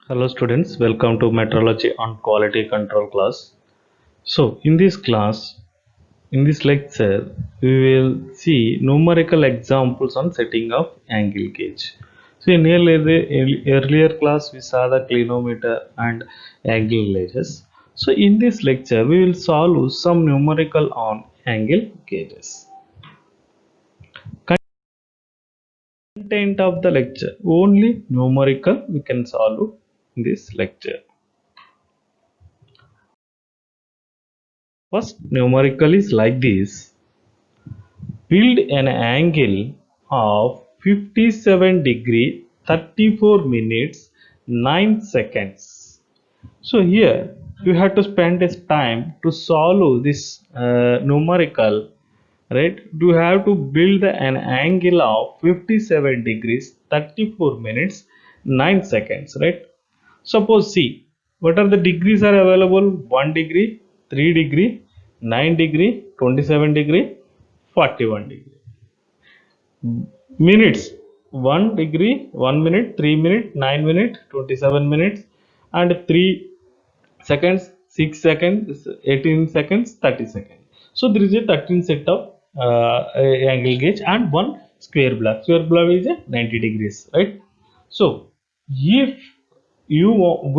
Hello students, welcome to Metrology on Quality Control class. So in this lecture, we will see numerical examples on setting of angle gauge. So in earlier class, we saw the clinometer and angle gauges. So in this lecture, we will solve some numerical on angle gauges. Content of the lecture, only numerical we can solve in this lecture. First numerical is like this. Build an angle of 57 degree 34 minutes 9 seconds. So here you have to spend this time to solve this numerical, right? You have to build an angle of 57 degrees 34 minutes 9 seconds, right? Suppose see what are the degrees are available: 1 degree, 3 degree, 9 degree, 27 degree, 41 degree. Minutes: 1 degree, 1 minute, 3 minute, 9 minute, 27 minutes, and 3 seconds, 6 seconds, 18 seconds, 30 seconds. So there is a 13 set of angle gauge and one square block. Square block is a 90 degrees, right? So if we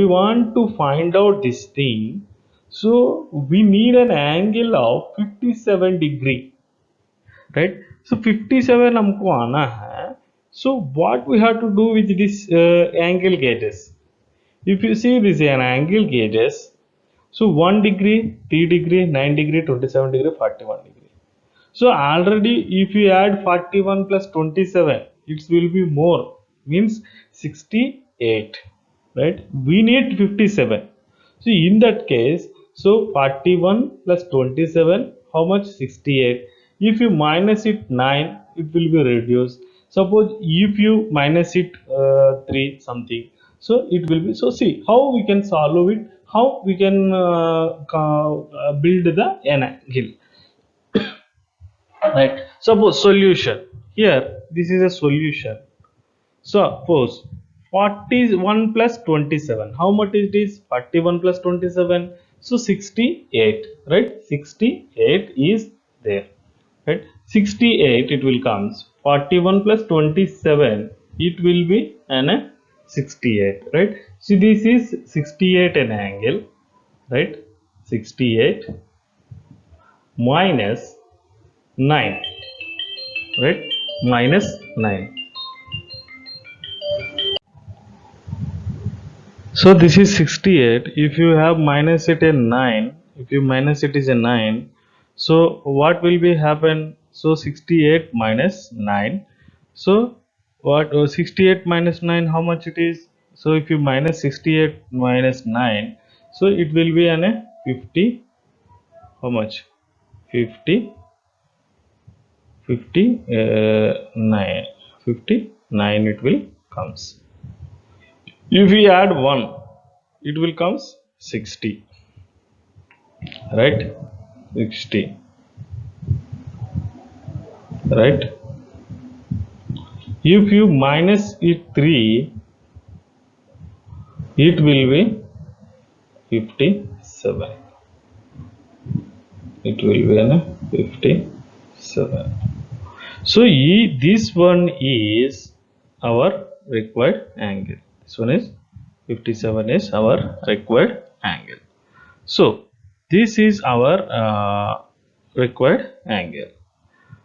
want to find out this thing, so we need an angle of 57 degree, right? So 57 हमको आना है. So what we have to do with this angle gauges? If you see this an angle gauges, so 1 degree, 3 degree, 9 degree, 27 degree, 41 degree. So already if you add 41 plus 27, it will be more, means 68, right? We need 57. So in that case, so 41 plus 27, how much? 68. If you minus it 9, it will be reduced. Suppose if you minus it 3 something, so it will be. So see how we can solve it, how we can build the angle, right? Suppose solution, here this is a solution. Suppose 41 plus 27, how much it is? 41 plus 27, so 68, right? 68 is there, right? 68 it will comes. 41 plus 27, it will be an 68, right? So this is 68 an angle, right? 68 minus 9, right? Minus 9. So this is 68. If you have minus it a 9, if you minus it is a 9, so what will be happen? So 68 minus 9. So what 68 minus 9, how much it is? So if you minus 68 minus 9, so it will be an a 50, how much? 50, 9, 59 it will comes. If we add 1, it will comes 60, right? 60, right? If you minus it 3, it will be 57. It will be an 57. So this one is our required angle. This one is 57 is our required angle. So this is our required angle.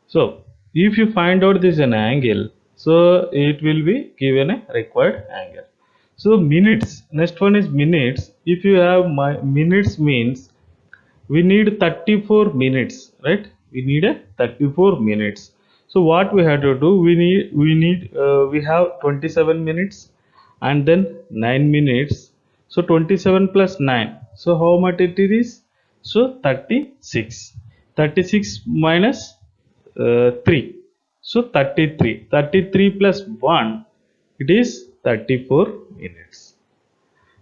So if you find out this an angle, so it will be given a required angle. So minutes, next one is minutes. If you have minutes, means we need 34 minutes, right? We need a 34 minutes. So what we have to do, we have 27 minutes and then 9 minutes. So 27 plus 9, so how much it is? So 36. 36 minus 3, so 33. 33 plus 1, it is 34 minutes.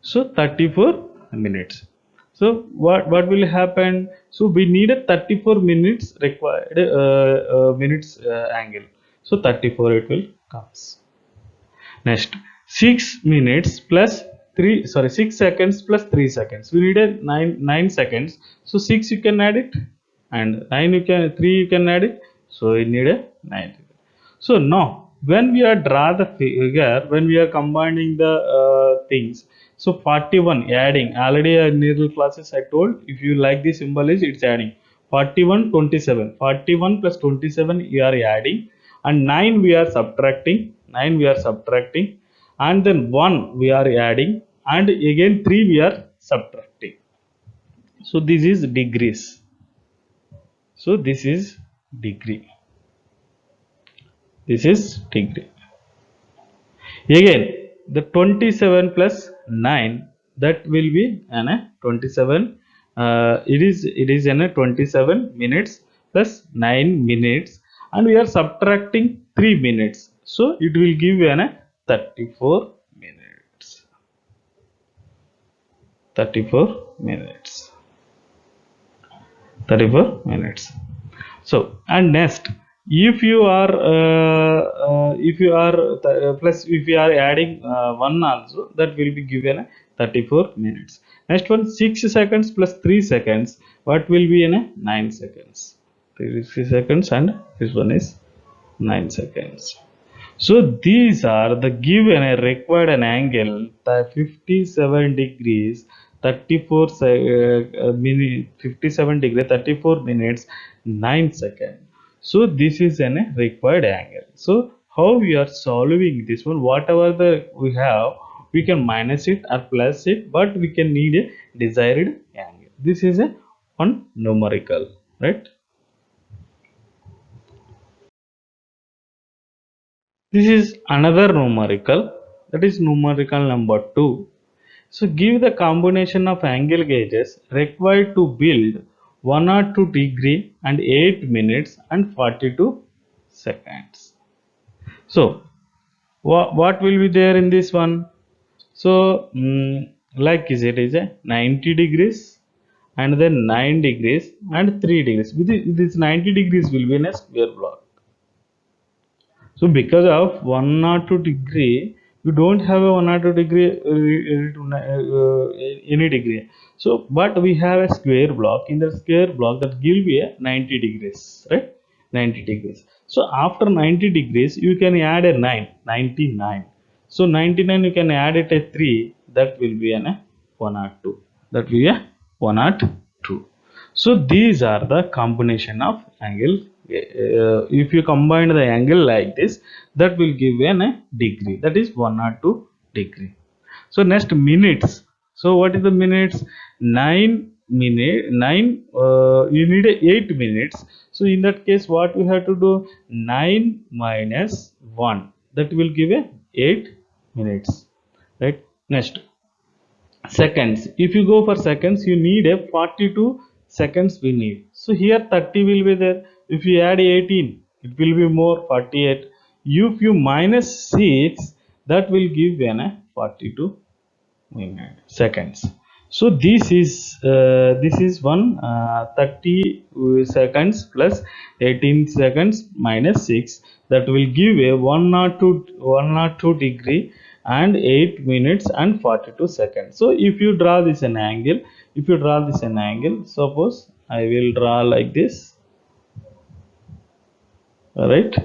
So 34 minutes. So what will happen? So we need a 34 minutes required minutes angle. So 34 it will comes. Next 6 minutes plus 6 seconds plus 3 seconds. We need a 9 seconds. So 6 you can add it, and 9 you can 3 you can add it. So you need a 9. So now when we are draw the figure, when we are combining the things, so 41 adding, already in middle classes I told, if you like the symbol is it's adding 41 27, 41 plus 27 you are adding, and 9 we are subtracting, 9 we are subtracting, and then 1 we are adding, and again 3 we are subtracting. So this is degrees. So this is degree. This is degree. Again, the 27 plus 9, that will be an 27. It is an 27 minutes plus 9 minutes, and we are subtracting 3 minutes. So it will give an 34 minutes. 34 minutes. 34 minutes. So, and next, if you are plus if you are adding 1 also, that will be given 34 minutes. Next one, 6 seconds plus 3 seconds, what will be in 9 seconds. 3 seconds, and this one is 9 seconds. So these are the given a required an angle 57 degrees 34 minute 57 degree 34 minutes 9 seconds. So this is an required angle. So how we are solving this one, whatever the we have, we can minus it or plus it, but we can need a desired angle. This is a one numerical, right? This is another numerical, that is numerical number 2. So give the combination of angle gauges required to build 102 degree and 8 minutes and 42 seconds. So what will be there in this one? So like is it is a 90 degrees and then 9 degrees and 3 degrees. With this 90 degrees will be in a square block. So because of 102 degree, you don't have a 102 degree any degree. So but we have a square block. In the square block, that give me a 90 degrees, right? 90 degrees. So after 90 degrees, you can add a 9, 99. So 99 you can add it a 3, that will be an 102. That will be a 102. So these are the combination of angle. If you combine the angle like this, that will give a degree, that is 102 degree. So next, minutes. So what is the minutes? 9 minute 9 you need 8 minutes. So in that case, what we have to do? 9 minus 1, that will give a 8 minutes, right? Next, seconds. If you go for seconds, you need a 42 seconds we need. So here 30 will be there. If you add 18, it will be more, 48. If you minus 6, that will give an 42 seconds. So this is one 30 seconds plus 18 seconds minus 6, that will give a 102 degree and 8 minutes and 42 seconds. So if you draw this an angle, suppose I will draw like this, right?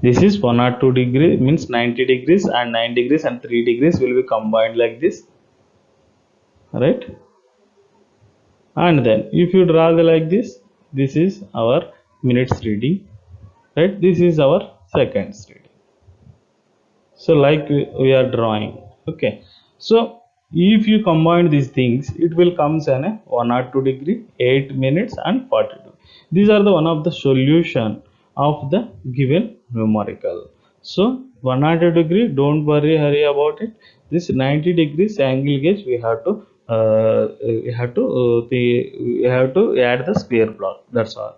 This is 102 degree, means 90 degrees, and 9 degrees and 3 degrees will be combined like this, right? And then if you draw the like this is our minutes reading, right? This is our seconds reading. So like we are drawing, okay? So if you combine these things, it will comes in a 102 degree, 8 minutes and 42. These are the one of the solution of the given numerical. So 100 degree, don't hurry about it. This 90 degrees angle gauge, we have to add the square block. That's all.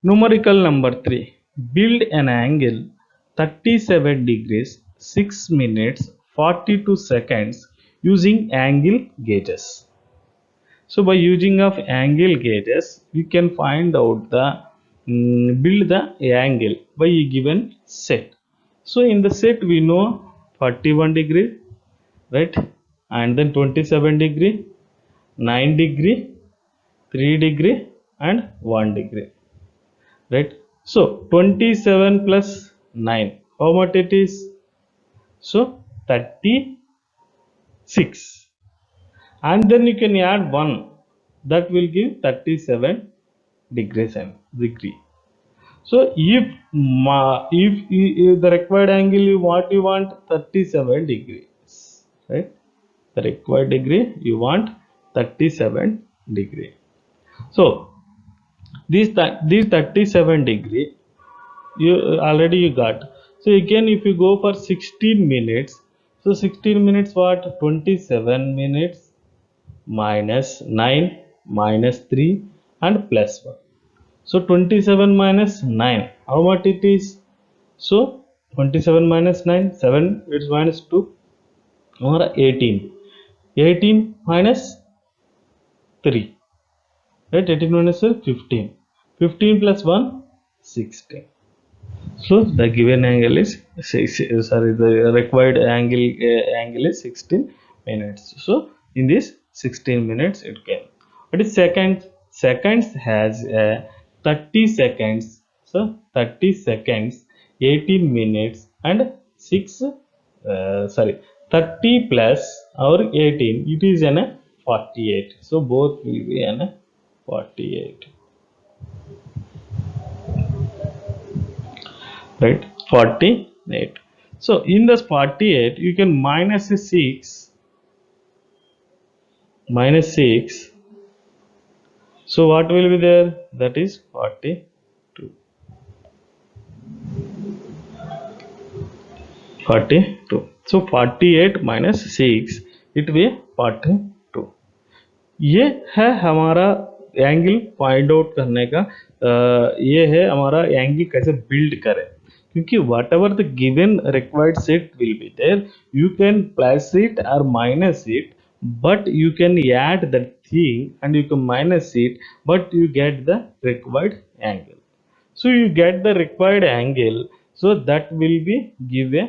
Numerical number 3. Build an angle 37 degrees 6 minutes 42 seconds using angle gauges. So by using of angle gauges, we can find out the build the angle by a given set. So in the set we know 41 degree, right? And then 27 degree, 9 degree, 3 degree and 1 degree, right? So 27 plus 9, how much it is? So 36, and then you can add 1, that will give 37 degrees and degree. So if the required angle you want 37 degrees, right? The required degree you want 37 degree. So these 37 degree you already you got. So again if you go for 16 minutes, so 16 minutes what? 27 minutes minus 9 minus 3 and plus 1. So 27 minus 9, how much it is? So 27 minus 9, 7, it's minus 2 or 18. 18 minus 3, right? 18 minus 15. 15 plus 1, 16. So the given angle is the required angle is 16 minutes. So in this 16 minutes it came. What is seconds? Seconds has 30 seconds. So 30 seconds, 18 minutes and 30 plus or 18, it is an 48. So both will be an 48, right? 48. So in this 48 you can minus 6, minus 6. So what will be there? That is 42. 42. So 48 minus 6, it will be 42. ये है हमारा angle find out करने का, ये है हमारा angle कैसे build करें, क्योंकि whatever the given required set will be there, you can plus it और minus it, but you can add that thing and you can minus it, but you get the required angle. So you get the required angle, so that will be give a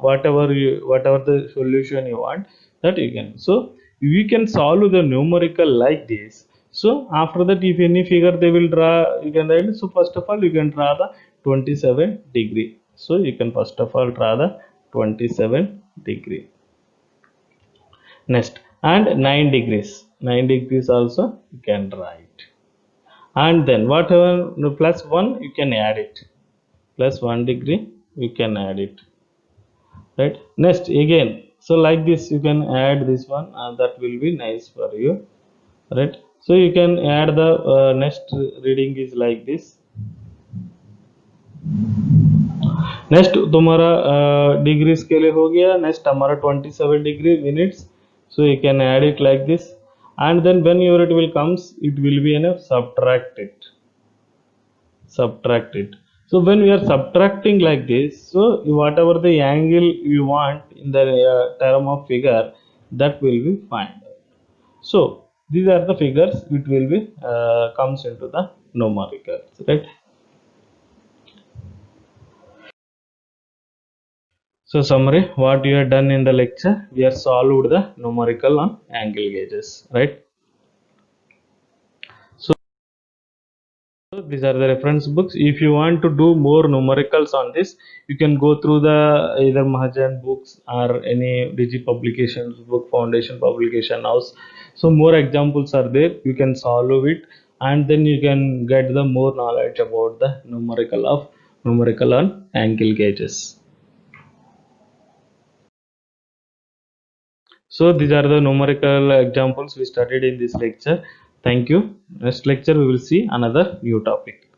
whatever the solution you want, that you can. So we can solve the numerical like this. So after that, if any figure they will draw, you can write. So first of all you can draw the 27 degree. So you can first of all draw the 27 degree. Next, and 9 degrees, 9 degrees also you can write, and then whatever plus 1 you can add it, plus 1 degree you can add it, right? Next again, so like this you can add this one, and that will be nice for you, right? So you can add the next reading is like this. Next तुम्हारा degrees के लिए हो गया. Next हमारा 27 degree minutes. So you can add it like this, and then whenever it will comes, it will be in a subtract it. So when we are subtracting like this, so whatever the angle you want in the term of figure, that will be fine. So these are the figures which will be comes into the numericals, right? So summary, what you have done in the lecture, we have solved the numerical on angle gauges, right? So these are the reference books. If you want to do more numericals on this, you can go through the either Mahajan books or any Digi publications book, Foundation Publication House. So more examples are there, you can solve it, and then you can get the more knowledge about the numerical on angle gauges. So these are the numerical examples we studied in this lecture. Thank you. Next lecture we will see another new topic.